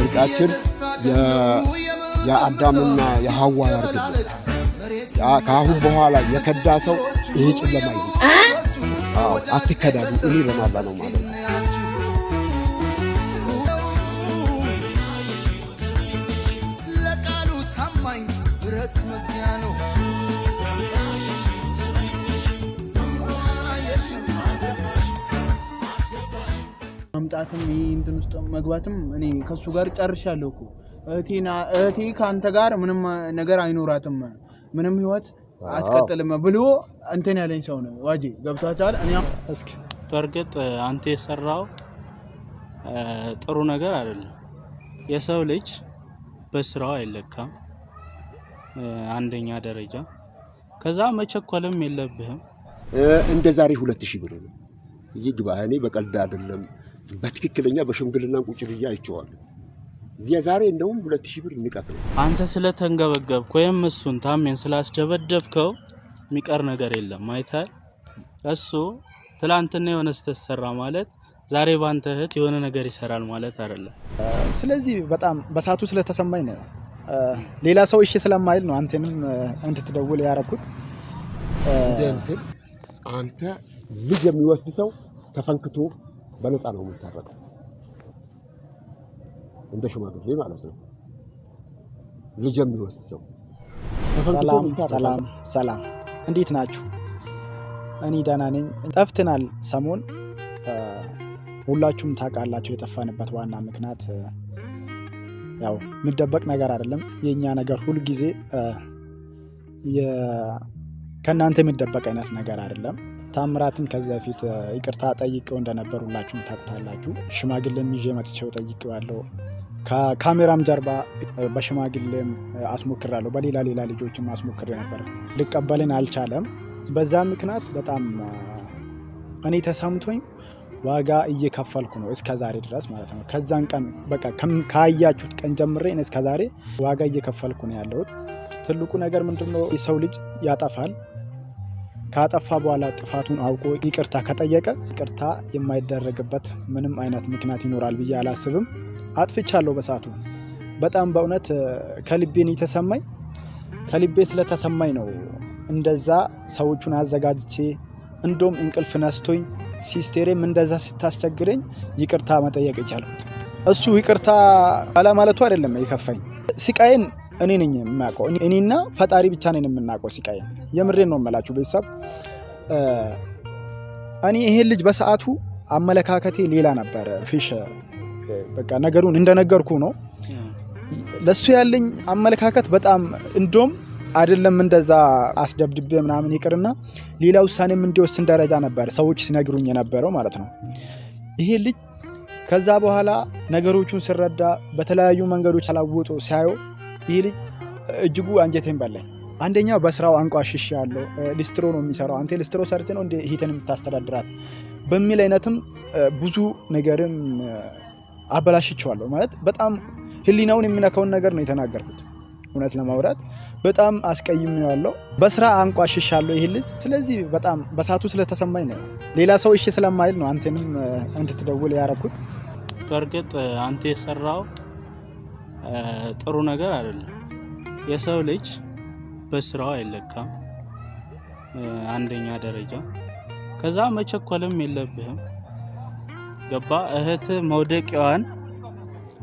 ጽድቃችን የአዳምና የሐዋ ያርግልን። ከአሁን በኋላ የከዳ ሰው ይሄ ጨለማ ይሁን። አትከዳዱ እኔ ለማላ ነው ማለት ነው። ለቃሉ ታማኝ ብረት መስጊያ ነው። መምጣትም እንትን ውስጥ መግባትም እኔ ከሱ ጋር ጨርሻለሁ እኮ እህቴ ካንተ ጋር ምንም ነገር አይኖራትም ምንም ህይወት አትቀጥልም ብሎ እንትን ያለኝ ሰው ነው ዋጂ ገብቷታል። እኔ እስኪ በርግጥ አንተ የሰራው ጥሩ ነገር አይደለም። የሰው ልጅ በስራው አይለካም አንደኛ ደረጃ። ከዛ መቸኮልም የለብህም። እንደ ዛሬ 2000 ብር ነው ይግባ። እኔ በቀልድ አይደለም በትክክለኛ በሽምግልና ቁጭ ብዬ አይቼዋለሁ። እዚያ ዛሬ እንደውም 2000 ብር ንቀት ነው። አንተ ስለተንገበገብክ ወይም እሱን ታሜን ስላስደበደብከው የሚቀር ነገር የለም። አይተሃል። እሱ ትላንትና የሆነ ስህተት ሰራ ማለት ዛሬ ባንተ እህት የሆነ ነገር ይሰራል ማለት አይደለም። ስለዚህ በጣም በሳቱ ስለተሰማኝ ነው። ሌላ ሰው እሺ ስለማይል ነው አንተንም እንድትደውል ያረኩት። እንትን አንተ ልጅ የሚወስድ ሰው ተፈንክቶ በነፃ ነው የምታረቀው እንደ ሽማግሌ ማለት ነው። ልጅ የሚወስድ ሰው ሰላም እንዴት ናችሁ? እኔ ደህና ነኝ። ጠፍተናል ሰሞን። ሁላችሁም ታውቃላችሁ የጠፋንበት ዋና ምክንያት ያው ምደበቅ ነገር አይደለም። የኛ ነገር ሁሉ ጊዜ ከናንተ ምደበቅ አይነት ነገር አይደለም። ታምራትን ከዚህ በፊት ይቅርታ ጠይቀው እንደነበር ሁላችሁም ታውቃላችሁ። ሽማግሌም ይዤ መጥቼው ጠይቀዋለሁ። ከካሜራም ጀርባ በሽማግሌም አስሞክራለሁ። በሌላ ልጆችም አስሞክሬ ነበር። ሊቀበልን አልቻለም። በዛ ምክንያት በጣም እኔ ተሰምቶኝ ዋጋ እየከፈልኩ ነው እስከዛሬ ድረስ ማለት ነው። ከዛን ቀን በቃ ካያችሁት ቀን ጀምሬ እስከዛሬ ዋጋ እየከፈልኩ ነው ያለሁት። ትልቁ ነገር ምንድነው? የሰው ልጅ ያጠፋል። ካጠፋ በኋላ ጥፋቱን አውቆ ይቅርታ ከጠየቀ ይቅርታ የማይደረግበት ምንም አይነት ምክንያት ይኖራል ብዬ አላስብም። አጥፍቻለሁ በሳቱ በጣም በእውነት ከልቤን የተሰማኝ ከልቤ ስለተሰማኝ ነው እንደዛ ሰዎቹን አዘጋጅቼ እንደም እንቅልፍ ነስቶኝ ሲስቴሬም እንደዛ ስታስቸግረኝ ይቅርታ መጠየቅ ይቻላል። እሱ ይቅርታ ባላ ማለቱ አይደለም የከፋኝ። ስቃይን እኔ ነኝ የማውቀው። እኔና ፈጣሪ ብቻ ነን የምናውቀው ስቃይን። የምሬን ነው የምላችሁ ቤተሰብ። እኔ ይሄ ልጅ በሰዓቱ አመለካከቴ ሌላ ነበር። ፊሽ በቃ ነገሩን እንደነገርኩ ነው። ለሱ ያለኝ አመለካከት በጣም እንደም አይደለም እንደዛ አስደብድቤ ምናምን ይቅርና ሌላ ውሳኔም እንዲወስን ደረጃ ነበር ሰዎች ሲነግሩኝ የነበረው ማለት ነው። ይሄ ልጅ ከዛ በኋላ ነገሮቹን ሲረዳ በተለያዩ መንገዶች አላወጡ ሲያዩ ይሄ ልጅ እጅጉ አንጀቴን በላኝ። አንደኛ በስራው አንቋሽሽ ያለው ሊስትሮ ነው የሚሰራው። አንተ ሊስትሮ ሰርተ ነው እንደ ሂተን የምታስተዳድራት በሚል አይነትም ብዙ ነገርም አበላሽቻለሁ ማለት በጣም ህሊናውን የሚነካውን ነገር ነው የተናገርኩት። እውነት ለማውራት በጣም አስቀይሜዋለሁ። በስራ አንቋሽሻለሁ ይሄ ልጅ። ስለዚህ በጣም በሳቱ ስለተሰማኝ ነው። ሌላ ሰው እሺ ስለማይል ነው አንተንም እንድትደውል ያረኩት። በርግጥ አንተ የሰራው ጥሩ ነገር አይደለም። የሰው ልጅ በስራው አይለካም አንደኛ ደረጃ። ከዛ መቸኮልም የለብህም። ገባ? እህት መውደቂያዋን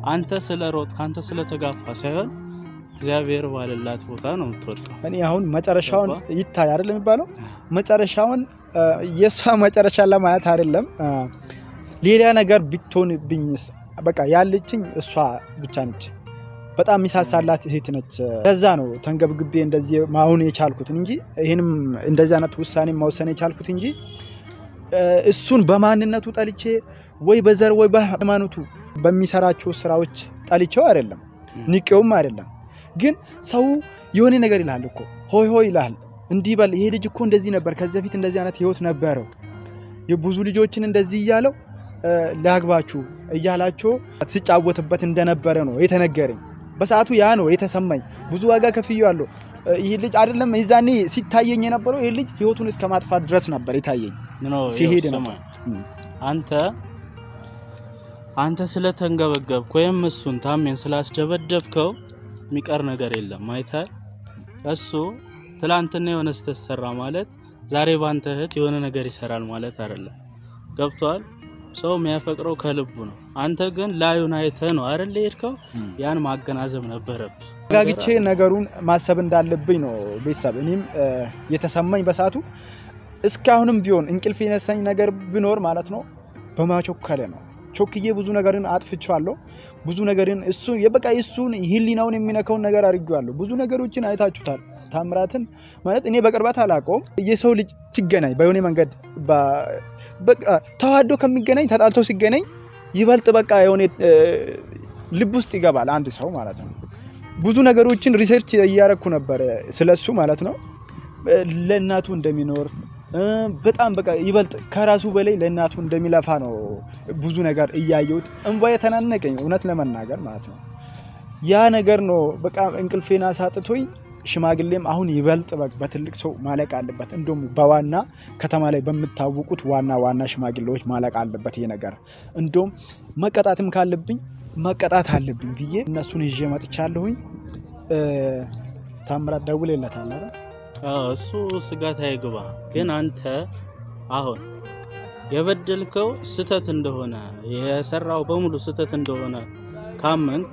አንተ ስለሮጥ ካንተ ስለተጋፋ ሳይሆን እግዚአብሔር ባለላት ቦታ ነው የምትወድቀው። እኔ አሁን መጨረሻውን ይታይ አይደል የሚባለው? መጨረሻውን የሷ መጨረሻ ለማየት አይደለም ሌላ ነገር ቢቶንብኝስ በቃ ያለችኝ እሷ ብቻ ነች። በጣም ሚሳሳላት እህት ነች። ለዛ ነው ተንገብግቤ እንደዚህ ማሁን የቻልኩት እንጂ ይሄንም እንደዚህ አይነት ውሳኔ ማውሰን የቻልኩት እንጂ እሱን በማንነቱ ጠልቼ ወይ በዘር ወይ በሃይማኖቱ በሚሰራቸው ስራዎች ጠልቼው አይደለም፣ ንቄውም አይደለም። ግን ሰው የሆነ ነገር ይላል እኮ ሆይ ሆይ ይላል። እንዲህ በል ይሄ ልጅ እኮ እንደዚህ ነበር፣ ከዚህ በፊት እንደዚህ አይነት ህይወት ነበረው፣ የብዙ ልጆችን እንደዚህ እያለው ላግባችሁ እያላቸው ሲጫወትበት እንደነበረ ነው የተነገረኝ። በሰዓቱ ያ ነው የተሰማኝ። ብዙ ዋጋ ከፍያለሁ። ይሄ ልጅ አይደለም ይዛኔ ሲታየኝ የነበረው ይሄ ልጅ ህይወቱን እስከ ማጥፋት ድረስ ነበር የታየኝ። ሲሄድ ነው አንተ አንተ ስለተንገበገብክ ወይም እሱን ታሜን ስላስደበደብከው የሚቀር ነገር የለም አይታል እሱ ትላንትና የሆነ ስህተት ሰራ ማለት ዛሬ ባንተ እህት የሆነ ነገር ይሰራል ማለት አይደለም ገብቷል ሰው የሚያፈቅረው ከልቡ ነው አንተ ግን ላዩን አይተህ ነው አይደል የሄድከው ያን ማገናዘብ ነበረብህ ጋግቼ ነገሩን ማሰብ እንዳለብኝ ነው ቤተሰብ እኔም የተሰማኝ በሳቱ እስካሁንም ቢሆን እንቅልፍ የነሳኝ ነገር ቢኖር ማለት ነው በማቾከለ ነው ቾክዬ ብዙ ነገርን አጥፍቻለሁ ብዙ ነገርን እሱ የበቃ እሱን ህሊናውን የሚነካው ነገር አድርጌዋለሁ ብዙ ነገሮችን አይታችሁታል ታምራትን ማለት እኔ በቅርበት አላቆም የሰው ልጅ ሲገናኝ በሆነ መንገድ በቃ ተዋዶ ከሚገናኝ ተጣልቶ ሲገናኝ ይበልጥ በቃ የሆነ ልብ ውስጥ ይገባል አንድ ሰው ማለት ነው ብዙ ነገሮችን ሪሰርች እያረኩ ነበር ስለሱ ማለት ነው ለእናቱ እንደሚኖር በጣም በቃ ይበልጥ ከራሱ በላይ ለእናቱ እንደሚለፋ ነው ብዙ ነገር እያየሁት እንባዬ ተናነቀኝ እውነት ለመናገር ማለት ነው ያ ነገር ነው በቃ እንቅልፌና ሳጥቶኝ ሽማግሌም አሁን ይበልጥ በትልቅ ሰው ማለቅ አለበት እንደውም በዋና ከተማ ላይ በመታወቁት ዋና ሽማግሌዎች ማለቅ አለበት ይሄ ነገር እንደውም መቀጣትም ካለብኝ መቀጣት አለብኝ ብዬ እነሱን ይዤ መጥቻለሁኝ ታምራት ደውለለታል አይደል እሱ ስጋት አይግባ ግን አንተ አሁን የበደልከው ስተት እንደሆነ የሰራው በሙሉ ስተት እንደሆነ ካመንክ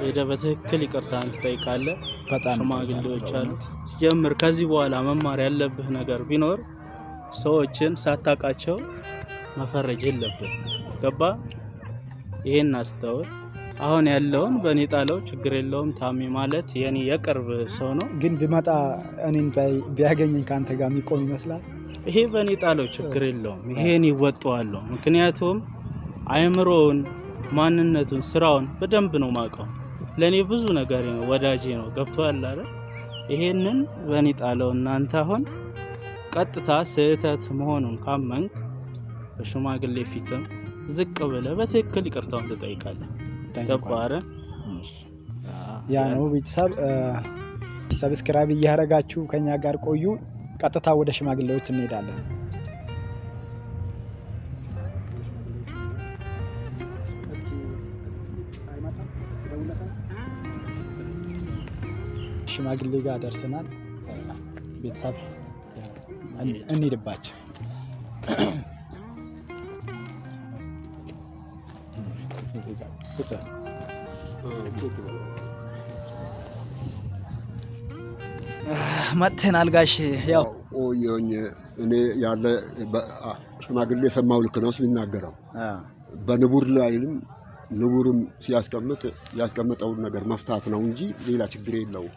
ሄደ በትክክል ይቅርታን ትጠይቃለህ በጣም ሽማግሌዎች አሉ ጀምር ከዚህ በኋላ መማር ያለብህ ነገር ቢኖር ሰዎችን ሳታቃቸው መፈረጅ የለብህ ገባ ይሄን አስተውል አሁን ያለውን በኔ ጣለው ችግር የለውም ታሚ ማለት የኔ የቅርብ ሰው ነው ግን ቢመጣ እኔን ቢያገኘኝ ካንተ ጋር የሚቆም ይመስላል ይሄ በኔ ጣለው ችግር የለውም ይሄን ይወጣዋል ምክንያቱም አይምሮውን ማንነቱን ስራውን በደንብ ነው ማቀው ለኔ ብዙ ነገር ነው ወዳጄ ነው ገብቷል አይደል ይሄንን በኔ ጣለው እናንተ አሁን ቀጥታ ስህተት መሆኑን ካመንክ በሽማግሌ ፊትም ዝቅ ብለህ በትክክል ይቅርታውን ትጠይቃለህ ተባረ ያ ነው ቤተሰብ ሰብስክራይብ እያደረጋችሁ ከኛ ጋር ቆዩ ቀጥታ ወደ ሽማግሌዎች እንሄዳለን ሽማግሌ ጋር ደርሰናል ቤተሰብ እንሂድባቸው መጥተናል ጋሽ ያው ኦዮኝ እኔ ያለ ሽማግሌ ሰማው ልክ ነው ሲናገረው በንቡር ላይም ንቡርም ሲያስቀምጥ ያስቀምጠውን ነገር መፍታት ነው እንጂ ሌላ ችግር የለውም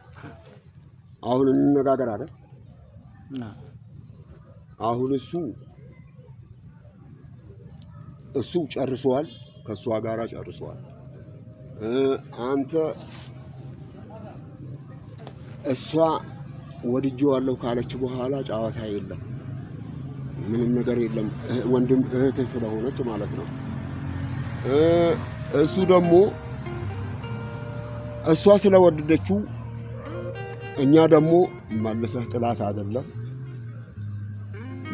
አሁን እንነጋገር አይደል አሁን እሱ ጨርሷል ከሷ ጋራ ጨርሷል አንተ እሷ ወድጄዋለሁ ካለች በኋላ ጫዋታ የለም ምንም ነገር የለም ወንድም እህት ስለሆነች ማለት ነው እሱ ደግሞ እሷ ስለወደደችው እኛ ደግሞ መልሰህ ጥላት አይደለም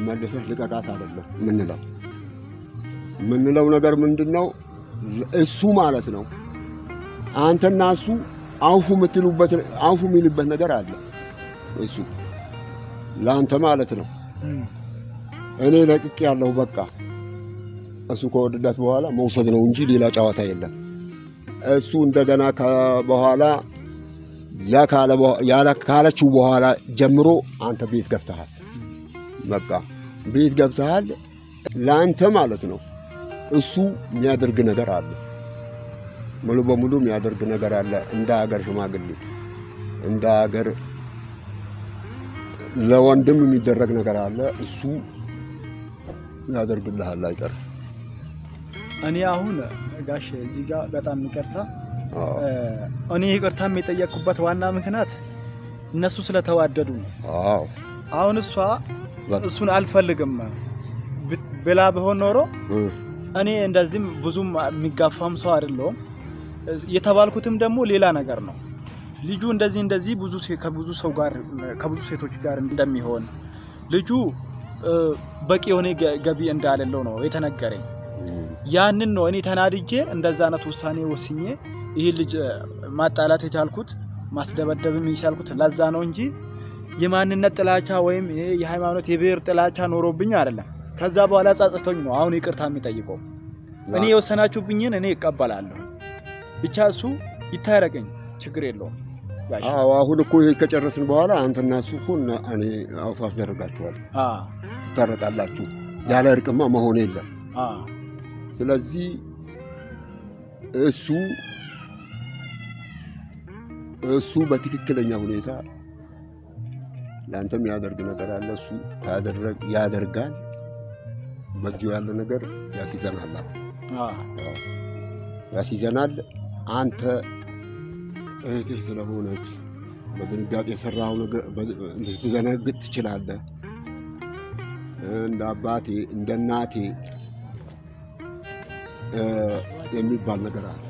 መልሰህ ልቀቃት አይደለም ምንለው ነገር ምንድነው እሱ ማለት ነው አንተና እሱ አውፉ የሚልበት ነገር አለ እሱ ላንተ ማለት ነው እኔ ለቅቅ ያለው በቃ እሱ ከወደዳት በኋላ መውሰድ ነው እንጂ ሌላ ጨዋታ የለም እሱ እንደገና በኋላ ያ ካለችው በኋላ ጀምሮ አንተ ቤት ገብተሃል በቃ ቤት ገብተሃል ላንተ ማለት ነው እሱ የሚያደርግ ነገር አለ ሙሉ በሙሉ የሚያደርግ ነገር አለ እንደ ሀገር ሽማግሌ እንደ ሀገር ለወንድም የሚደረግ ነገር አለ እሱ ያደርግልሃል አይቀር እኔ አሁን ጋሽ እዚህ ጋር በጣም ይቅርታ እኔ ይቅርታም የጠየቅኩበት ዋና ምክንያት እነሱ ስለተዋደዱ ነው አሁን እሱን አልፈልግም ብላ ቢሆን ኖሮ እኔ እንደዚህም ብዙም የሚጋፋም ሰው አይደለም የተባልኩትም ደግሞ ሌላ ነገር ነው ልጁ እንደዚህ ከብዙ ሰው ጋር ከብዙ ሴቶች ጋር እንደሚሆን ልጁ በቂ የሆነ ገቢ እንዳለው ነው የተነገረኝ ያንን ነው እኔ ተናድጄ እንደዛ አይነት ውሳኔ ወስኜ ይሄ ልጅ ማጣላት የቻልኩት ማስደበደብም የቻልኩት ለዛ ነው እንጂ የማንነት ጥላቻ ወይም የሃይማኖት የብሔር ጥላቻ ኖሮብኝ አይደለም። ከዛ በኋላ ጻጽቶኝ ነው አሁን ይቅርታ የሚጠይቀው። እኔ የወሰናችሁብኝን እኔ እቀበላለሁ፣ ብቻ እሱ ይታረቀኝ፣ ችግር የለውም። አሁን እኮ ይሄ ከጨረስን በኋላ አንተና እሱ እኮ እኔ አውፋ አስደርጋችኋለሁ፣ ትታረቃላችሁ። ያለ እርቅማ መሆን የለም። ስለዚህ እሱ በትክክለኛ ሁኔታ ለአንተም ያደርግ ነገር አለ። እሱ ያደርጋል። በእጁ ያለ ነገር ያስይዘናል፣ ያስይዘናል። አንተ እህትህ ስለሆነች በድንጋጤ የሰራው ነገር ልትደነግጥ ትችላለህ። እንደ አባቴ እንደ እናቴ የሚባል ነገር አለ።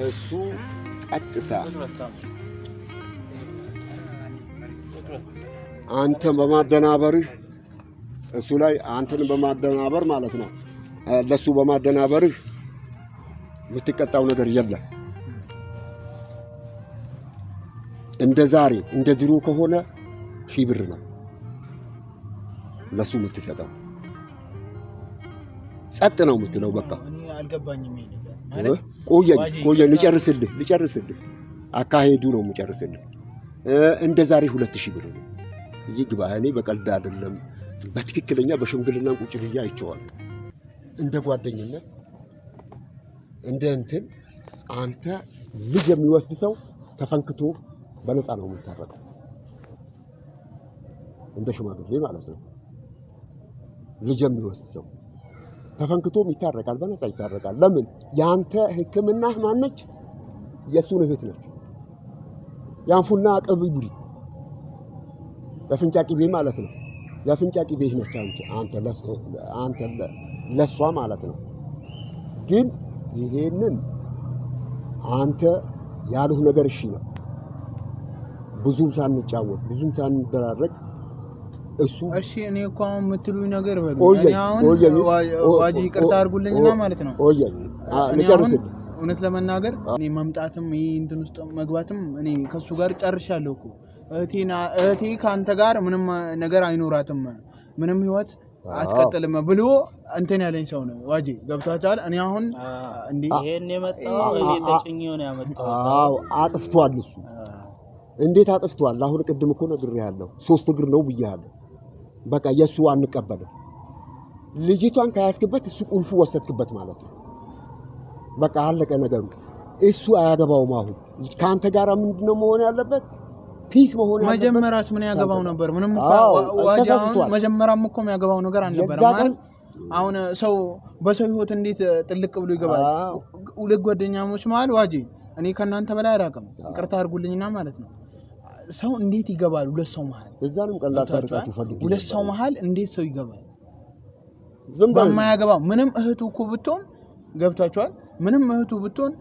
እሱ ቀጥታ አንተን በማደናበርህ እሱ ላይ አንተን በማደናበር ማለት ነው፣ ለሱ በማደናበርህ የምትቀጣው ነገር የለም። እንደ ዛሬ እንደ ድሮ ከሆነ 1000 ብር ነው ለሱ የምትሰጠው። ጸጥ ነው የምትለው። በቃ እኔ አልገባኝም። ይሄ ማለት ቆየን ልጨርስልህ አካሄዱ ነው የምጨርስልህ። እንደ ዛሬ 2000 ብር ነው ይግባ። እኔ በቀልድ አይደለም፣ በትክክለኛ በሽምግልና ቁጭ ብዬ አይቼዋለሁ። እንደ ጓደኝነት እንደ እንትን አንተ ልጅ የሚወስድ ሰው ተፈንክቶ በነፃ ነው የምታረቀው፣ እንደ ሽማግሌ ማለት ነው። ልጅ የሚወስድ ሰው ተፈንክቶም ይታረቃል፣ በነፃ ይታረቃል። ለምን? ያንተ ሕክምናህ ማነች? የሱን እህት ነች። ያንፉና ቅብ ቡሪ የፍንጫ ቅቤ ማለት ነው። የፍንጫ ቅቤ ነች አንተ ለሷ ማለት ነው። ግን ይሄንን አንተ ያሉህ ነገር እሺ ነው። ብዙም ሳንጫወት ብዙም ሳንደራረግ እሱ እሺ። እኔ እኮ አሁን የምትሉኝ ነገር በሉ። እኔ አሁን ዋጂ ይቅርታ አድርጉልኝና ማለት ነው። ልጨርስልህ። እውነት ለመናገር እኔ መምጣትም ይሄ እንትን ውስጥ መግባትም እኔ ከሱ ጋር ጨርሻለሁ እኮ። እህቴ ካንተ ጋር ምንም ነገር አይኖራትም፣ ምንም ህይወት አትቀጥልም ብሎ እንትን ያለኝ ሰው ነው ዋጂ። ገብቷታል። እኔ አሁን እንዴ ይሄን የመጣው እኔ ተጭኝው ነው ያመጣው። አጥፍቷል እሱ። እንዴት አጥፍቷል? አሁን ቅድም እኮ ነግሬሃለሁ፣ 3 እግር ነው ብያለሁ። በቃ የሱ አንቀበልም። ልጅቷን ካያስክበት እሱ ቁልፉ ወሰድክበት ማለት ነው። በቃ አለቀ ነገሩ። እሱ አያገባውም። አሁን ካንተ ጋር ምንድነው መሆን ያለበት? ፒስ መሆን ያለበት። መጀመሪያስ ምን ያገባው ነበር? ምንም እኮ ዋጃውን መጀመሪያም እኮ የሚያገባው ነገር አልነበረም ማለት። አሁን ሰው በሰው ህይወት እንዴት ጥልቅ ብሎ ይገባል? ሁለት ጓደኛሞች መሀል ዋጂ፣ እኔ ከናንተ በላይ አላውቅም፣ ይቅርታ አድርጉልኝና ማለት ነው። ሰው እንዴት ይገባል? ሁለት ሰው መሀል እዛንም ቀላል ታርቃችሁ ፈልጉ። ሁለት ሰው መሀል እንዴት ሰው ይገባል? በማያገባው ምንም እህቱ እኮ ብትሆን ገብቷቸዋል። ምንም እህቱ ብትሆን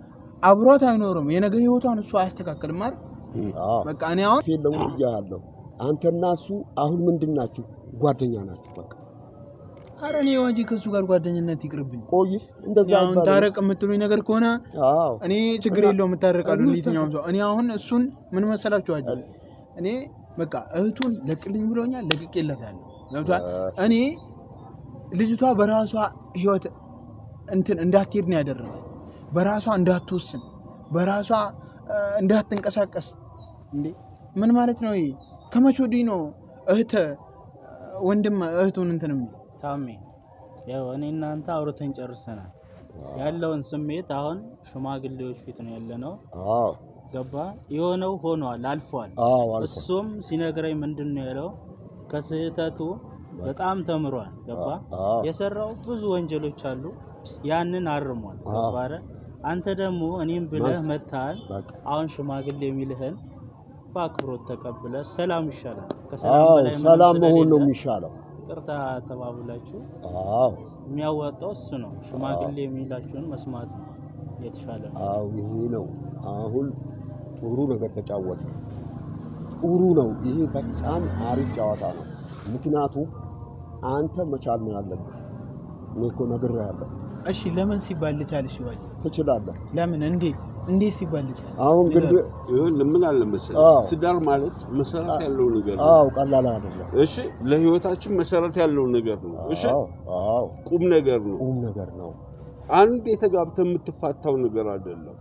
አብሯት አይኖርም። የነገ ህይወቷን እሱ አያስተካክልም ማለት በቃ። እኔ አሁን ፌለው ይያለው አንተና እሱ አሁን ምንድናችሁ? ጓደኛ ናችሁ በቃ። ኧረ እኔ ዋጂ ከሱ ጋር ጓደኝነት ይቅርብኝ። ቆይስ እንደዛ አሁን ታረቅ የምትሉኝ ነገር ከሆነ እኔ ችግር የለውም የምታረቃለሁ ለየትኛውም ሰው። እኔ አሁን እሱን ምን መሰላችሁ ዋጂ፣ እኔ በቃ እህቱን ለቅልኝ ብሎኛል፣ ለቅቄለታለሁ። ገብቷል። እኔ ልጅቷ በራሷ ህይወት እንትን እንዳትሄድ ነው ያደረገው። በራሷ እንዳትወስን፣ በራሷ እንዳትንቀሳቀስ። እንዴ ምን ማለት ነው ይሄ? ከመቼ ወዲህ ነው ወንድም እህቱን እንትን የሚል? ታሜ ያው እኔ እናንተ አውርተን ጨርሰናል። ያለውን ስሜት አሁን ሽማግሌዎች ፊት ነው ያለነው። ገባ? የሆነው ሆኗል፣ አልፏል። እሱም ሲነግረኝ ምንድነው ያለው? ከስህተቱ በጣም ተምሯል። ገባ? የሰራው ብዙ ወንጀሎች አሉ፣ ያንን አርሟል። ገባ? አንተ ደግሞ እኔም ብለህ መታል። አሁን ሽማግሌ የሚልህን በአክብሮት ተቀብለ ሰላም ይሻላል። ከሰላም በላይ ሰላም መሆን ነው የሚሻለው። ይቅርታ ተባብላችሁ የሚያዋጣው እሱ ነው። ሽማግሌ የሚላችሁን መስማት ነው የተሻለ። ይሄ ነው አሁን ጥሩ ነገር ተጫወተ። ጥሩ ነው። ይሄ በጣም አሪፍ ጨዋታ ነው። ምክንያቱም አንተ መቻል ነው ያለብህ። እኔ እኮ ነግሬሃለሁ። እሺ ለምን ሲባል ልቻልሽ ዋሊ ትችላለህ። ለምን እንዴት ሲባል ልቻል? አሁን ግን ምን አለ መሰለህ ትዳር ማለት መሰረት ያለው ነገር ነው። አዎ ቀላል አይደለም። እሺ ለህይወታችን መሰረት ያለው ነገር ነው። እሺ አዎ ቁም ነገር ነው። ቁም ነገር ነው። አንድ የተጋብተህ የምትፋታው ነገር አይደለም።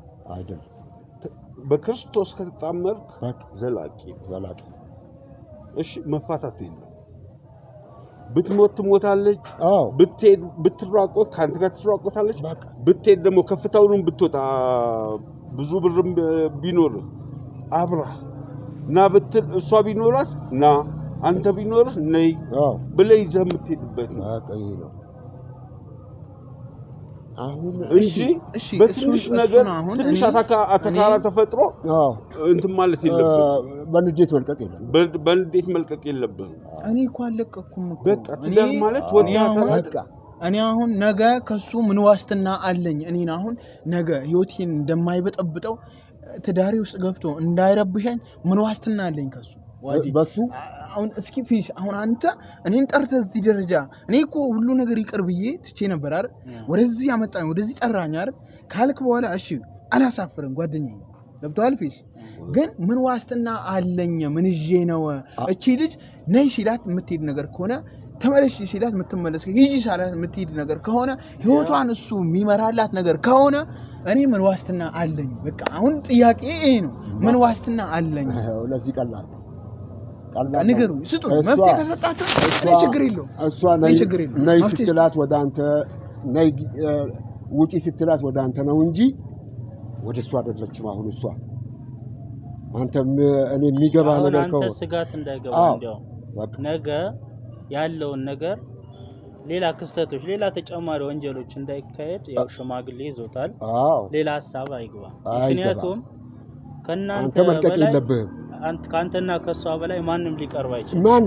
በክርስቶስ ከተጣመርክ ዘላቂ። እሺ መፋታት የለም። ብትሞት ትሞታለች። ብትሄድ ብትራቆት ካንተ ጋር ትራቆታለች። ብትሄድ ደግሞ ከፍታውንም ብትወጣ ብዙ ብርም ቢኖር አብራ ና ብትል እሷ ቢኖራት ና አንተ ቢኖርህ ነይ ብለህ ይዘህ የምትሄድበት ነው። አሁን እንጂ በትንሽ ነገር ትንሽ አተካራ ተፈጥሮ እንትን ማለት የለብህም። በንዴት መልቀቅ የለብህም። እኔ እኮ አልለቀኩም እኮ በቃ ትዳር ማለት ወዲያታ እኔ አሁን ነገ ከሱ ምን ዋስትና አለኝ? እኔን አሁን ነገ ህይወቴን እንደማይበጠብጠው ትዳሬ ውስጥ ገብቶ እንዳይረብሸኝ ምን ዋስትና አለኝ ከሱ? በሱ አሁን እስኪ ፊሽ አሁን አንተ እኔን ጠርተህ እዚህ ደረጃ እኔ እኮ ሁሉ ነገር ይቅር ብዬ ትቼ ነበር አይደል? ወደዚህ ያመጣኝ ወደዚህ ጠራኝ አይደል? ካልክ በኋላ እሺ አላሳፍርም ጓደኛዬ ገብቶሃል ፊሽ ግን ምን ዋስትና አለኝ? ምን ይዤ ነው እቺ ልጅ ነይ ሲላት የምትሄድ ነገር ከሆነ ተመለሽ ሲላት የምትመለስ ሂጂ ሳላት የምትሄድ ነገር ከሆነ ህይወቷን እሱ የሚመራላት ነገር ከሆነ እኔ ምን ዋስትና አለኝ? በቃ አሁን ጥያቄ ይሄ ነው። ምን ዋስትና አለኝ? ለዚህ ቀላል ንገሩኝ፣ ስጡኝ መፍትሄ ከሰጣችሁ እኔ ችግር የለውም። እሷ ነይ ስትላት ወደ አንተ ነይ ውጪ ስትላት ወደ አንተ ነው እንጂ ወደ እሷ አይደለችም። አሁን እሷ አንተ እኔ የሚገባ ነገር ከሆነ አንተ ስጋት እንዳይገባ እንዲያው ነገ ያለውን ነገር ሌላ ክስተቶች ሌላ ተጨማሪ ወንጀሎች እንዳይካሄድ ያው ሽማግሌ ይዞታል። ሌላ ሐሳብ አይግባ። ምክንያቱም ከናንተ መልቀቅ የለብህም። ካንተና ከሷ በላይ ማንም ሊቀርብ አይችልም። ማን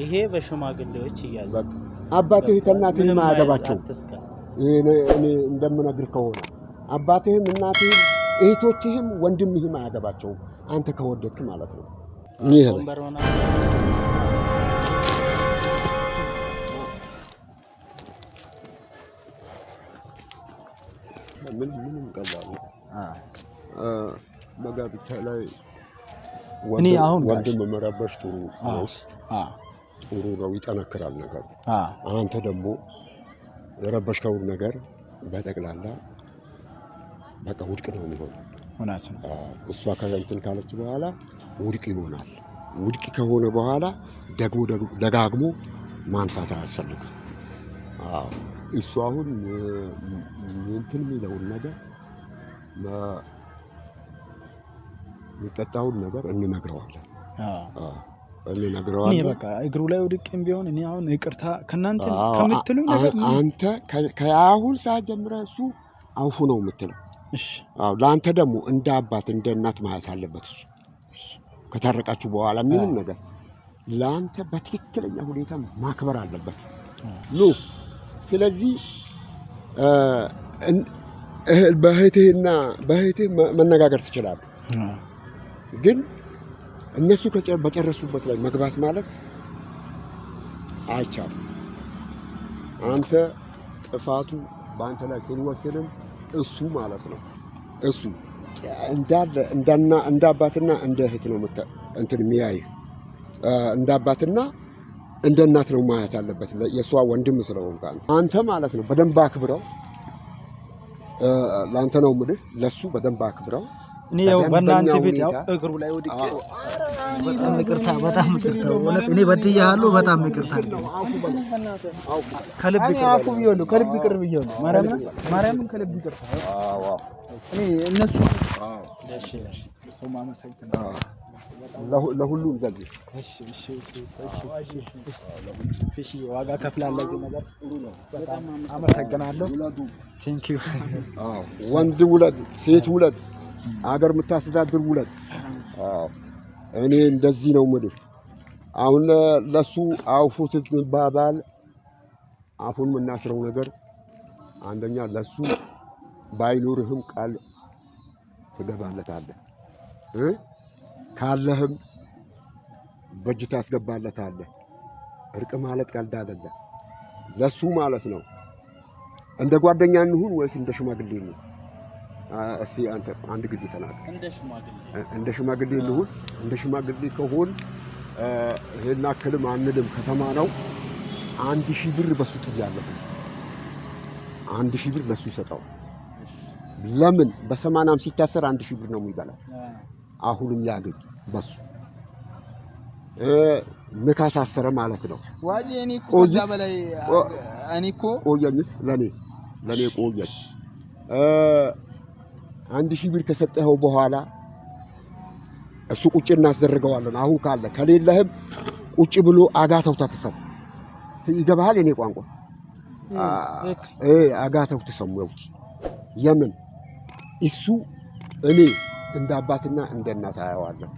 ይሄ በሽማግሌዎች ይያዛል። አባትህ እናትህ ማያገባቸው እኔ እንደምነግርህ ከሆነ አባትህም እናትህም እህቶችህም ወንድምህም አያገባቸው አንተ ከወደድክ ማለት ነው። ይሄ ምንም ቀላል ነው። በጋብቻ ላይ እኔ አሁን ወንድም መረበሽ ጥሩ ነው። ጥሩ ነው፣ ይጠነክራል ነገሩ። አንተ ደግሞ የረበሽከውን ነገር በጠቅላላ በቃ ውድቅ ነው የሚሆነው። እውነት ነው። እሷ ከእንትን ካለች በኋላ ውድቅ ይሆናል። ውድቅ ከሆነ በኋላ ደግሞ ደጋግሞ ማንሳት አያስፈልግም። እሱ አሁን እንትን የሚለውን ነገር የሚቀጣውን ነገር እንነግረዋለን። እኔ በቃ እግሩ ላይ ወድቄም ቢሆን እኔ አሁን ይቅርታ ከእናንተ ከምትሉኝ ነገር አንተ ከአሁን ሰዓት ጀምረህ እሱ አውፉ ነው የምትለው። እሺ ለአንተ ደግሞ እንደ አባት እንደ እናት ማለት አለበት። እሱ ከታረቃችሁ በኋላ ምንም ነገር ለአንተ በትክክለኛ ሁኔታ ማክበር አለበት። ስለዚህ በእህትህ መነጋገር ትችላለህ። ግን እነሱ በጨረሱበት ላይ መግባት ማለት አይቻልም። አንተ ጥፋቱ በአንተ ላይ ሲወሰንም እሱ ማለት ነው እሱ እንዳለ እንደ አባትና እንደ እህት ነው እንትን የሚያይህ እንደ አባትና እንደ እናት ነው ማየት አለበት። የሷ ወንድም ስለሆንክ አንተ ማለት ነው በደንብ አክብረው። ላንተ ነው የምልህ፣ ለሱ በደንብ አክብረው። እኔ ያው በእናንተ ቤት ያው እግሩ ላይ ወድቄ በጣም ይቅርታ እውነት እኔ በድያለሁ። በጣም ይቅርታ ከልብ ይቅር ብያለሁ። ማርያምን ከልብ ይቅርታ። እኔ እነሱ ሰው ማመሰግን ለሁሉም ዘልይ እሺ ዋጋ ከፍላለሁ። እዚህ ነገር ጥሩ ነው። በጣም አመሰግናለሁ። ቴንክ ዩ። ወንድ ውለድ፣ ሴት ውለድ፣ አገር የምታስተዳድር ውለድ። እኔ እንደዚህ ነው የምልህ። አሁን ለሱ አውፉ ስትባባል አፉን የምናስረው ነገር አንደኛ ለሱ ባይኖርህም ቃል ትገባለታለህ፣ ካለህም በእጅ ታስገባለታለህ። እርቅ ማለት ቀልድ አይደለም። ለሱ ማለት ነው። እንደ ጓደኛ እንሁን ወይስ እንደ ሽማግሌ ነው? እስቲ አንተ አንድ ጊዜ ተናገር። እንደ ሽማግሌ እንሁን። እንደ ሽማግሌ ከሆን ይሄን አክልም አንልም። ከተማ ነው 1000 ብር በሱ ጥያለሁ። 1000 ብር ለሱ ሰጠው። ለምን በ80 ሲታሰር 1000 ብር ነው የሚበላው። አሁንም ያገኝ በሱ ንካት አሰረ ማለት ነው። ዋጂ እኔ እኮ ከዛ በላይ እኔ እኮ ቆየኝስ ለኔ ቆየኝ 1000 ብር ከሰጠኸው በኋላ እሱ ቁጭ እናስደርገዋለን። አሁን ካለ ከሌለህም ቁጭ ብሎ አጋተው ተሰሙ ይገባሃል። እኔ ቋንቋ አጋተው ተሰሙ ይውት የምን እሱ እኔ እንደ አባትና እንደ እናት አያዋለሁ።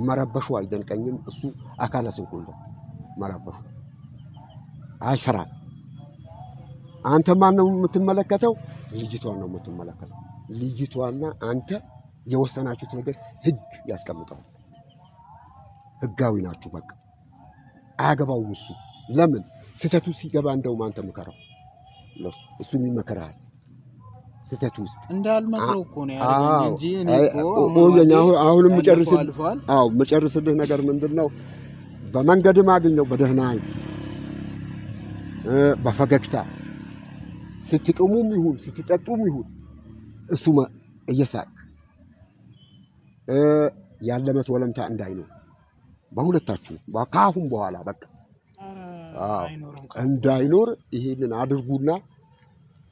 መረበሹ አይደንቀኝም። እሱ አካለ ስንኩል መረበሹ አይሰራም። አንተ ማን ነው የምትመለከተው? ልጅቷን ነው የምትመለከተው። ልጅቷና አንተ የወሰናችሁት ነገር ህግ ያስቀምጣል። ህጋዊ ናችሁ። በቃ አያገባውም እሱ። ለምን ስተቱ ሲገባ እንደውም አንተ ምከረው፣ እሱ ይመከራል። ስተቱ ውስጥ እንዳልመክረው እኮ ነው ያደረገኝ እንጂ እኔ እኮ አሁንም መጨርስልህ ነገር ምንድነው? በመንገድም አግኘው በደህና በፈገግታ ስትቅሙም ይሁን ስትጠጡም ይሁን እሱ እየሳቅ ያለመት ወለምታ እንዳይኖር በሁለታችሁ ካሁን በኋላ በቃ እንዳይኖር ይሄንን አድርጉና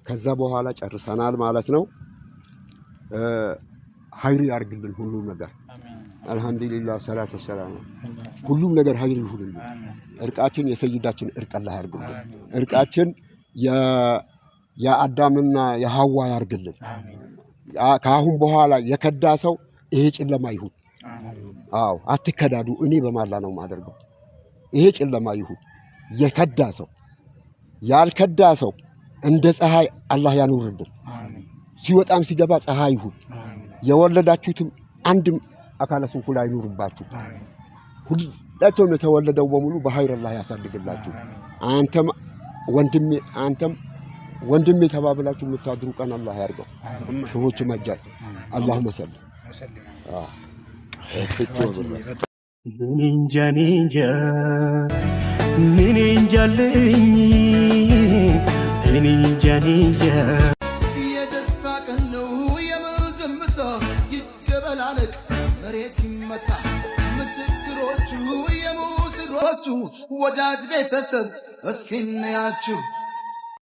ከዛ በኋላ ጨርሰናል ማለት ነው። ሀይር ያርግልን ሁሉም ነገር። አልহামዱሊላህ ሰላቱ ሰላም ሁሉም ነገር ሀይር ይሁንልን። እርቃችን የሰይዳችን እርቅ አላህ ያርግልን። እርቃችን የአዳምና የሐዋ ያርግልን። ካሁን በኋላ የከዳ ሰው ይሄ ጨለማ ይሁን። አዎ አትከዳዱ። እኔ በማላ ነው ማደርገው። ይሄ ጨለማ ይሁን። የከዳ ሰው ያልከዳ ሰው እንደ ፀሐይ አላህ ያኑርልን። ሲወጣም ሲገባ ፀሐይ ይሁን። የወለዳችሁትም አንድም አካለ ስንኩል አይኑርባችሁ። ሁላችሁም የተወለደው በሙሉ በኸይር አላህ ያሳድግላችሁ። አንተም ወንድሜ ተባብላችሁ የምታድሩ ቀን አላህ ያርገው። ሰዎች መጃል አላሁመ ሰለ ninja የደስታ ቀን ነው የመዝምታ ይደበላለቅ መሬት ይመታ ምስክሮቹ የሙስሮቹ ወዳጅ ቤተሰብ እስኪ እናያችሁ